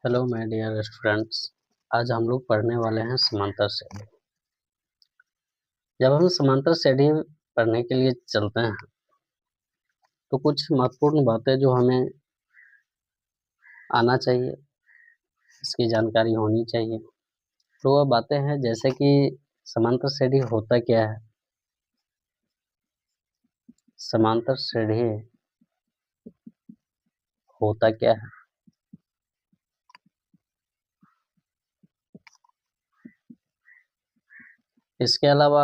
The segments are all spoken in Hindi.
Hello my dear students. आज हम लोग पढ़ने वाले हैं समांतर श्रेणी। जब हम समांतर श्रेणी पढ़ने के लिए चलते हैं तो कुछ महत्वपूर्ण बातें जो हमें आना चाहिए, इसकी जानकारी होनी चाहिए। तो वह बातें हैं जैसे कि समांतर श्रेणी होता क्या है, समांतर श्रेणी होता क्या है, इसके अलावा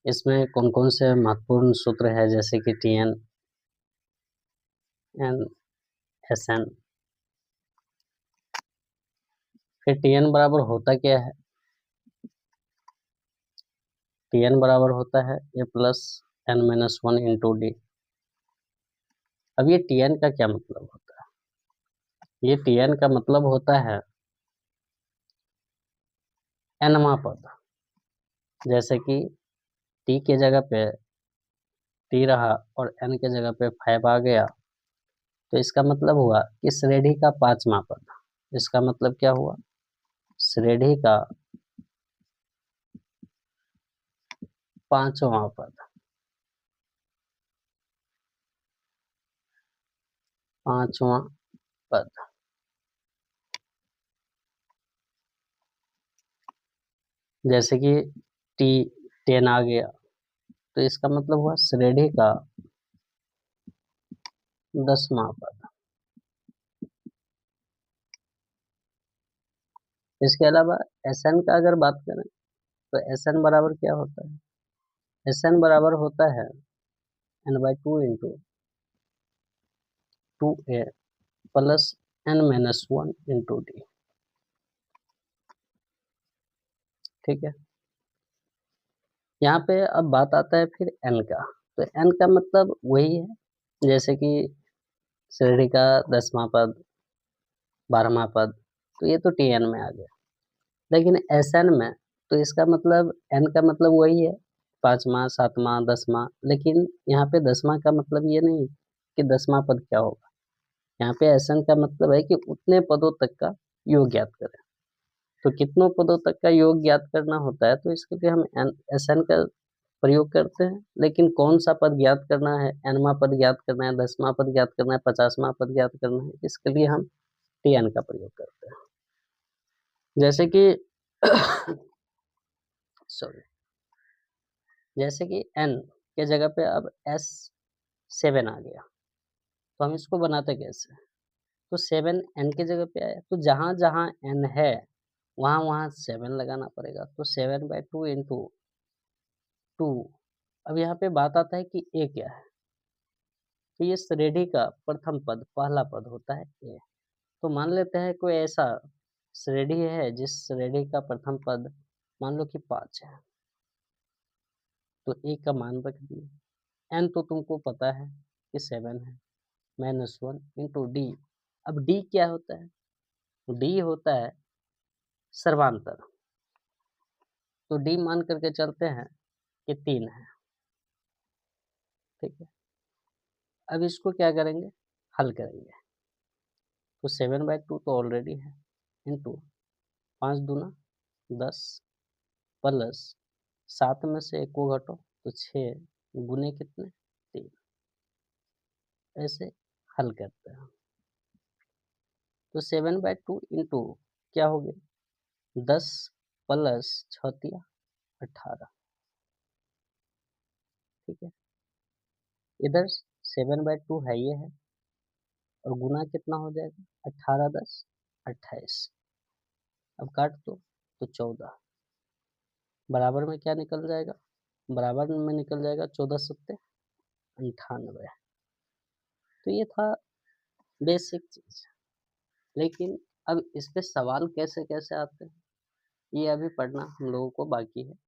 इसमें कौन कौन से महत्वपूर्ण सूत्र है जैसे कि TN एंड SN। फिर TN बराबर होता क्या है, TN बराबर होता है A+N-1 इंटू D। अब ये TN का क्या मतलब होता है? ये TN का मतलब होता है nवां पद। जैसे कि T के जगह पे T रहा और N के जगह पे 5 आ गया, तो इसका मतलब हुआ कि श्रेणी का 5वां पद। इसका मतलब क्या हुआ? श्रेणी का 5वां पद, 5वां पद। जैसे कि T 10 आ गया, तो इसका मतलब हुआ श्रेणी का 10वां पद। इसके अलावा SN का अगर बात करें तो SN बराबर क्या होता है? SN बराबर होता है N/2 into 2A plus N-1 into D। ठीक है, यहाँ पे अब बात आता है फिर N का। तो N का मतलब वही है जैसे कि श्रेणी का 10वां पद, 12वां पद, तो ये तो TN में आ गया। लेकिन SN में तो इसका मतलब N का मतलब वही है 5वां, 7वां, 10वां। लेकिन यहाँ पे 10वां का मतलब ये नहीं कि 10वां पद क्या होगा। यहाँ पे SN का मतलब है कि उतने पदों तक का योग ज्ञात करें। तो कितनों पदों तक का योग ज्ञात करना होता है, तो इसके लिए हम SN का प्रयोग करते हैं। लेकिन कौन सा पद ज्ञात करना है, nवां पद ज्ञात करना है, 10वां पद ज्ञात करना है, 50वां पद ज्ञात करना है, इसके लिए हम TN का प्रयोग करते हैं। जैसे कि सॉरी, जैसे कि N के जगह पे अब S7 आ गया, तो हम इसको बनाते कैसे? तो 7 N के जगह पे आया, तो जहां जहां N है वहां वहां 7 लगाना पड़ेगा। तो 7/2 इंटू 2। अब यहाँ पे बात आता है कि A क्या है। तो ये श्रेणी का प्रथम पद, पहला पद होता है A। तो मान लेते हैं कोई ऐसा श्रेणी है जिस श्रेणी का प्रथम पद मान लो कि 5 है, तो A का मान रख दिए। N तो तुमको पता है कि 7 है, -1 इंटू D। अब D क्या होता है? D होता है सर्वांतर। तो D मान करके चलते हैं कि 3 है। ठीक है, अब इसको क्या करेंगे? हल करेंगे। तो 7/2 तो ऑलरेडी है इंटू 5 दूना 10 प्लस 7 में से 1 को घटो तो 6 गुने कितने? 3। ऐसे हल करते हैं। तो 7/2 इंटू क्या हो गया? 10 प्लस 6 18। ठीक है, इधर 7/2 है ये है, और गुना कितना हो जाएगा? 18 10 28। अब काट दो तो 14। बराबर में क्या निकल जाएगा? बराबर में निकल जाएगा 14 सत्ते 98। तो ये था बेसिक चीज। लेकिन अब इस पे सवाल कैसे कैसे आते हैं, ये अभी पढ़ना हम लोगों को बाकी है।